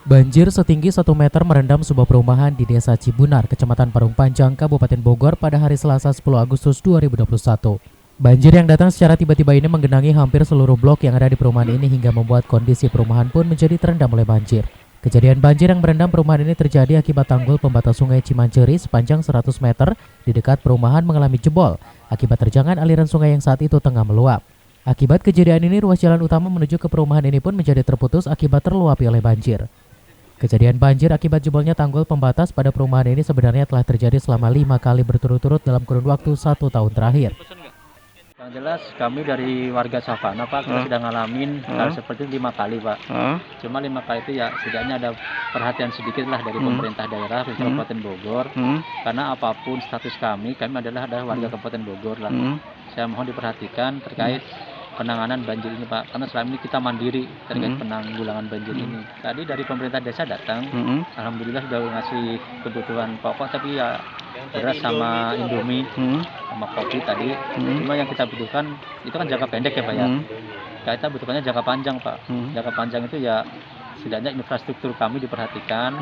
Banjir setinggi 1 meter merendam sebuah perumahan di Desa Cibunar, Kecamatan Parung Panjang, Kabupaten Bogor pada hari Selasa 10 Agustus 2021. Banjir yang datang secara tiba-tiba ini menggenangi hampir seluruh blok yang ada di perumahan ini hingga membuat kondisi perumahan pun menjadi terendam oleh banjir. Kejadian banjir yang merendam perumahan ini terjadi akibat tanggul pembatas sungai Cimanceri sepanjang 100 meter di dekat perumahan mengalami jebol akibat terjangan aliran sungai yang saat itu tengah meluap. Akibat kejadian ini, ruas jalan utama menuju ke perumahan ini pun menjadi terputus akibat terluapi oleh banjir. Kejadian banjir akibat jebolnya tanggul pembatas pada perumahan ini sebenarnya telah terjadi selama 5 kali berturut-turut dalam kurun waktu 1 tahun terakhir. Yang jelas kami dari warga Savana, Pak, kita sudah ngalamin hal seperti itu 5 kali, Pak. Cuma 5 kali itu ya setidaknya ada perhatian sedikit lah dari pemerintah daerah, Kabupaten Bogor. Karena apapun status kami adalah warga Kabupaten Bogor lah. Saya mohon diperhatikan terkait penanganan banjir ini, Pak, karena selama ini kita mandiri terkait penanggulangan banjir ini. Tadi dari pemerintah desa datang, alhamdulillah sudah ngasih kebutuhan pokok, tapi ya beras sama Indomie sama kopi tadi. Cuma yang kita butuhkan itu kan jangka pendek ya, Pak ya. Kita butuhkannya jangka panjang, Pak. Jangka panjang itu ya setidaknya infrastruktur kami diperhatikan,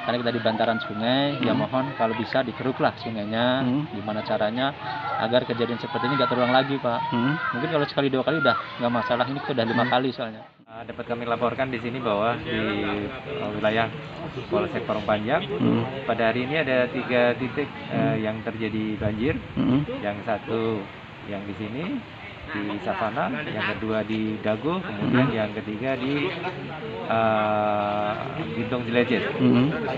karena kita di bantaran sungai, ya mohon kalau bisa dikeruklah sungainya, gimana caranya agar kejadian seperti ini nggak terulang lagi, Pak. Mungkin kalau sekali 2 kali udah nggak masalah, ini udah 5 kali soalnya. Dapat kami laporkan di sini bahwa di wilayah Polsek Parung Panjang pada hari ini ada 3 titik yang terjadi banjir. Yang satu yang di sini di Savana, yang kedua di Dago, kemudian yang ketiga di Gintong Cilecit.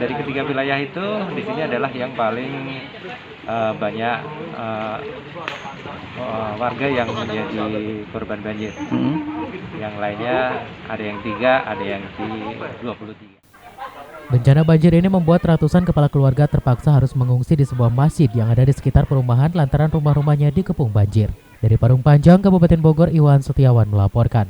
Dari ketiga wilayah itu di sini adalah yang paling banyak warga yang menjadi korban banjir. Yang lainnya ada yang 3, ada yang di 23. Bencana banjir ini membuat ratusan kepala keluarga terpaksa harus mengungsi di sebuah masjid yang ada di sekitar perumahan lantaran rumah-rumahnya dikepung banjir. Dari Parung Panjang, Kabupaten Bogor, Iwan Setiawan melaporkan.